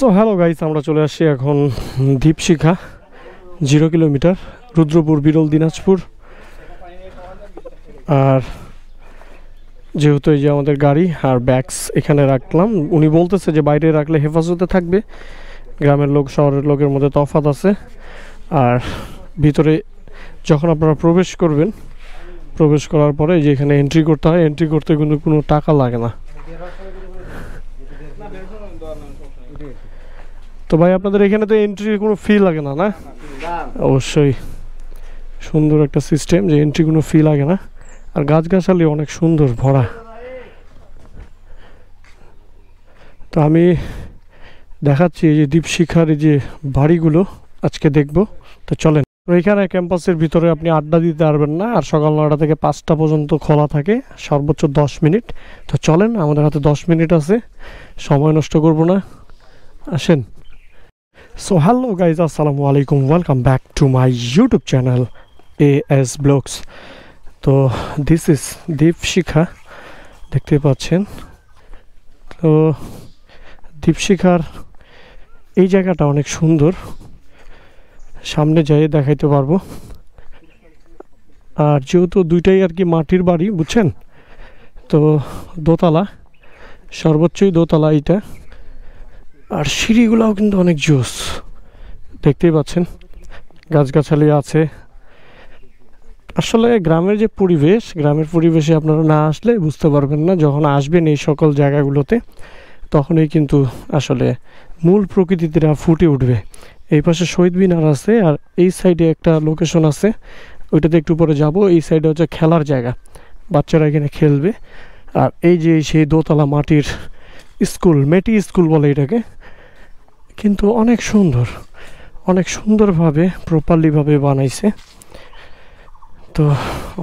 So hello guys, আমরা চলে আসছি এখন দীপশিখা 0 কিলোমিটার, রুদ্রপুর, বিরল, দিনাজপুর। আর যেহেতু এই যে আমাদের গাড়ি আর ব্যাগস এখানে রাখলাম, উনি বলতেছে যে বাইরে রাখলে হেফাজতে থাকবে। গ্রামের লোক শহরের লোকের মধ্যে তফাৎ আছে। আর ভিতরে যখন আপনারা প্রবেশ করবেন, প্রবেশ করার পরে যে এখানে এন্ট্রি করতে হয়, এন্ট্রি করতে কিন্তু কোনো টাকা লাগে না। তো ভাই আপনাদের এখানে তো এন্ট্রির কোনো ফি লাগে না? না, অবশ্যই সুন্দর একটা সিস্টেম যে এন্ট্রি কোনো ফি লাগে না। আর গাছগাছালি অনেক সুন্দর ভরা। তো আমি দেখাচ্ছি এই যে দীপশিখার এই যে বাড়িগুলো আজকে দেখব। তো চলেন। তো এখানে ক্যাম্পাসের ভিতরে আপনি আড্ডা দিতে পারবেন না, আর সকাল 9টা থেকে 5টা পর্যন্ত খোলা থাকে, সর্বোচ্চ 10 মিনিট। তো চলেন, আমাদের হাতে 10 মিনিট আছে, সময় নষ্ট করব না, আসেন। So hello guys, assalamu alaikum, welcome back to my YouTube channel AS Blogs. তো this is দীপশিখা, দেখতে পাচ্ছেন। তো দীপশিখার এই জায়গাটা অনেক সুন্দর, সামনে যাই দেখাইতে পারবো। আর যেহেতু দুইটাই আর কি মাটির বাড়ি, বুঝছেন, তো দোতলা, সর্বোচ্চই দোতলা এইটা। আর সিঁড়িগুলাও কিন্তু অনেক জোস, দেখতেই পাচ্ছেন, গাছগাছালি আছে। আসলে গ্রামের যে পরিবেশ, গ্রামের পরিবেশে আপনারা না আসলে বুঝতে পারবেন না। যখন আসবেন এই সকল জায়গাগুলোতে, তখনই কিন্তু আসলে মূল প্রকৃতিটা ফুটে উঠবে। এই পাশে শহীদ মিনার আছে, আর এই সাইডে একটা লোকেশন আছে, ওইটাতে একটু পরে যাব। এই সাইডে হচ্ছে খেলার জায়গা, বাচ্চারা এখানে খেলবে। আর এই যে সেই দোতলা মাটির স্কুল, মেটি স্কুল বলে এটাকে, কিন্তু অনেক সুন্দর, অনেক সুন্দরভাবে প্রপারলিভাবে বানাইছে। তো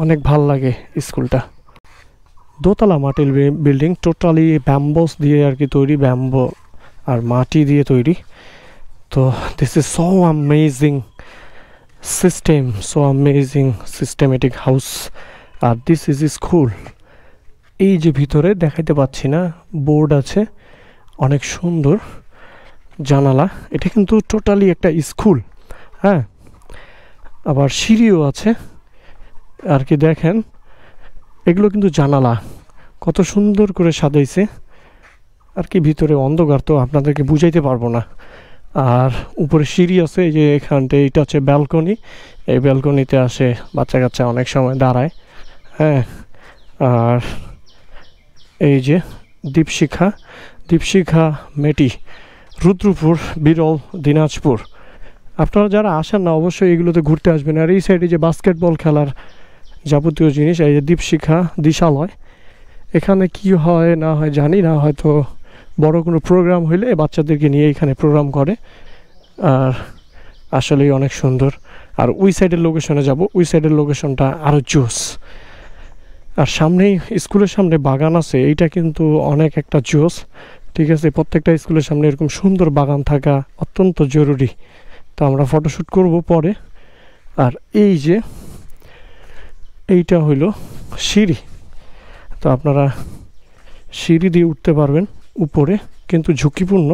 অনেক ভাল লাগে স্কুলটা। দোতলা মাটির বিল্ডিং, টোটালি ব্যাম্বোস দিয়ে আর কি তৈরি, ব্যাম্বো আর মাটি দিয়ে তৈরি। তো this is so amazing system, so amazing systematic house. আর দিস ইজ স্কুল। এই যে ভিতরে দেখাইতে পাচ্ছি না, বোর্ড আছে, অনেক সুন্দর জানালা। এটা কিন্তু টোটালি একটা স্কুল, হ্যাঁ। আবার সিঁড়িও আছে আর কি, দেখেন এগুলো কিন্তু জানালা, কত সুন্দর করে সাজাইছে আর কি। ভিতরে অন্ধকার, তো আপনাদেরকে বুঝাইতে পারবো না। আর উপরে সিঁড়ি আছে, এই যে এখানটা, এটা হচ্ছে ব্যালকনি। এই ব্যালকনিতে আসে বাচ্চা কাচ্চা অনেক সময় দাঁড়ায়, হ্যাঁ। আর এই যে দীপশিখা, দীপশিখা মেটি, রুদ্রপুর, বিরল, দিনাজপুর। আপনারা যারা আসেন না, অবশ্যই এগুলোতে ঘুরতে আসবেন। আর এই সাইডে যে বাস্কেটবল খেলার যাবতীয় জিনিস, এই যে দীপশিখা দিশালয়, এখানে কি হয় না হয় জানি না, হয়তো বড় কোনো প্রোগ্রাম হইলে বাচ্চাদেরকে নিয়ে এখানে প্রোগ্রাম করে। আর আসলেই অনেক সুন্দর। আর ওই সাইডের লোকেশনে যাব, ওই সাইডের লোকেশনটা আরও জোস। আর সামনেই স্কুলের সামনে বাগান আছে, এইটা কিন্তু অনেক একটা জোস, ঠিক আছে। প্রত্যেকটা স্কুলের সামনে এরকম সুন্দর বাগান থাকা অত্যন্ত জরুরি। তো আমরা ফটোশ্যুট করব পরে। আর এই যে এইটা হইল সিঁড়ি, তো আপনারা সিঁড়ি দিয়ে উঠতে পারবেন উপরে, কিন্তু ঝুঁকিপূর্ণ।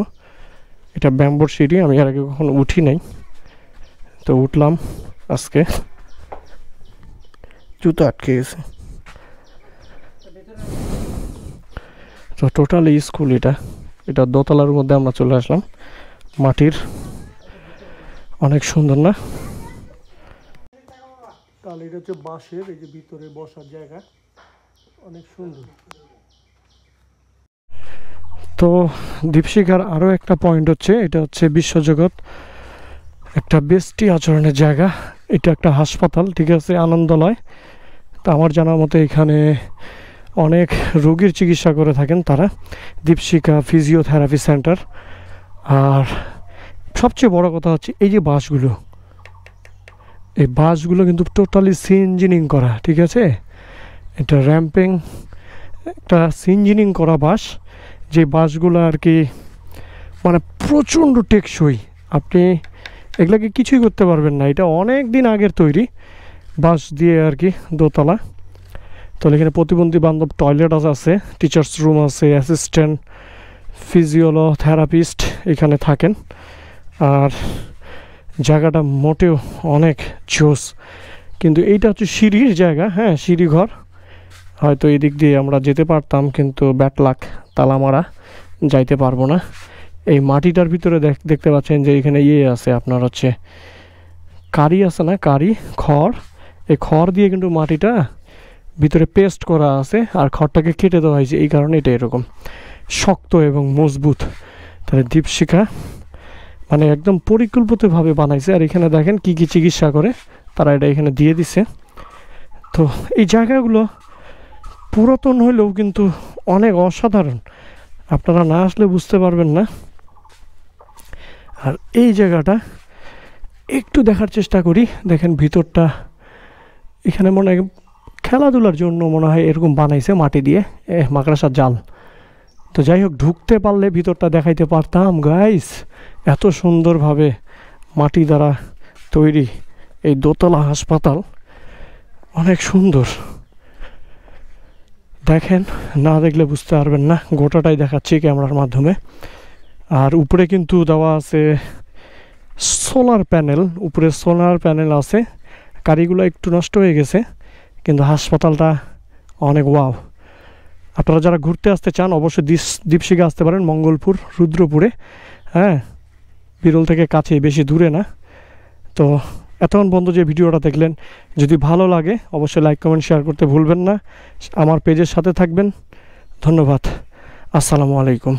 এটা ব্যাম্বোর সিঁড়ি, আমি আর আগে কখনো উঠি নাই, তো উঠলাম আজকে, জুতো আটকে গেছে। তো টোটালি স্কুল এটা, এটা দোতলার মধ্যে আমরা চলে আসলাম, মাটির, অনেক সুন্দর না? তাহলে এটা হচ্ছে বাঁশের, এই যে ভিতরে বসার জায়গা, অনেক সুন্দর। তো দীপশিখার আরও একটা পয়েন্ট হচ্ছে, এটা হচ্ছে বিশ্বজগৎ একটা বেস্টি আচরণের জায়গা। এটা একটা হাসপাতাল, ঠিক আছে, আনন্দলয়। তো আমার জানা মতে এখানে অনেক রোগীর চিকিৎসা করে থাকেন তারা। দীপশিখা ফিজিওথেরাপি সেন্টার। আর সবচেয়ে বড় কথা হচ্ছে এই যে বাসগুলো, এই বাসগুলো কিন্তু টোটালি সিঞ্জিনিং করা, ঠিক আছে। এটা র্যাম্পিং, একটা সিঞ্জিনিং করা বাস, যে বাসগুলো আর কি মানে প্রচণ্ড টেকসই। আপনি এগুলাকে কিছুই করতে পারবেন না, এটা অনেক দিন আগের তৈরি বাস দিয়ে আর কি, দোতলা। তো এখানে প্রতিবন্ধী বান্ধব টয়লেট আছে, টিচার্স রুম আছে, অ্যাসিস্ট্যান্ট ফিজিওথেরাপিস্ট এখানে থাকেন। আর জায়গাটা মোটেও অনেক জোস, কিন্তু এইটা হচ্ছে সিঁড়ির জায়গা, হ্যাঁ সিঁড়ি ঘর। হয়তো এই দিক দিয়ে আমরা যেতে পারতাম, কিন্তু ব্যাড লাক, তালা মারা, যাইতে পারবো না। এই মাটিটার ভিতরে দেখতে পাচ্ছেন যে এখানে আছে আপনার হচ্ছে কারি আছে না, কারি খড়, এই খড় দিয়ে কিন্তু মাটিটা ভিতরে পেস্ট করা আছে, আর খড়টাকে কেটে দেওয়া হয়েছে, এই কারণে এটা এরকম শক্ত এবং মজবুত। তাহলে দীপশিখা মানে একদম পরিকল্পিতভাবে বানাইছে। আর এখানে দেখেন কি কি চিকিৎসা করে তারা এটা এখানে দিয়ে দিছে। তো এই জায়গাগুলো পুরাতন হইলেও কিন্তু অনেক অসাধারণ, আপনারা না আসলে বুঝতে পারবেন না। আর এই জায়গাটা একটু দেখার চেষ্টা করি, দেখেন ভিতরটা, এখানে মনে হয় খেলাধুলার জন্য মনে হয় এরকম বানাইছে মাটি দিয়ে, মাকড়সার জাল। তো যাই হোক, ঢুকতে পারলে ভিতরটা দেখাইতে পারতাম গাইস। এত সুন্দরভাবে মাটি দ্বারা তৈরি এই দোতলা হাসপাতাল, অনেক সুন্দর। দেখেন, না দেখলে বুঝতে পারবেন না, গোটাটাই দেখাচ্ছি ক্যামেরার মাধ্যমে। আর উপরে কিন্তু দেওয়া আছে সোলার প্যানেল, উপরে সোলার প্যানেল আছে। কারিগুলো একটু নষ্ট হয়ে গেছে, কিন্তু হাসপাতালটা অনেক ওয়াও। আপনারা যারা ঘুরতে আসতে চান অবশ্যই দীপশিখা আসতে পারেন, মঙ্গলপুর রুদ্রপুরে, হ্যাঁ বিরল থেকে কাছে, বেশি দূরে না। তো এতক্ষণ বন্ধু যে ভিডিওটা দেখলেন, যদি ভালো লাগে অবশ্যই লাইক কমেন্ট শেয়ার করতে ভুলবেন না। আমার পেজের সাথে থাকবেন। ধন্যবাদ। আসসালামু আলাইকুম।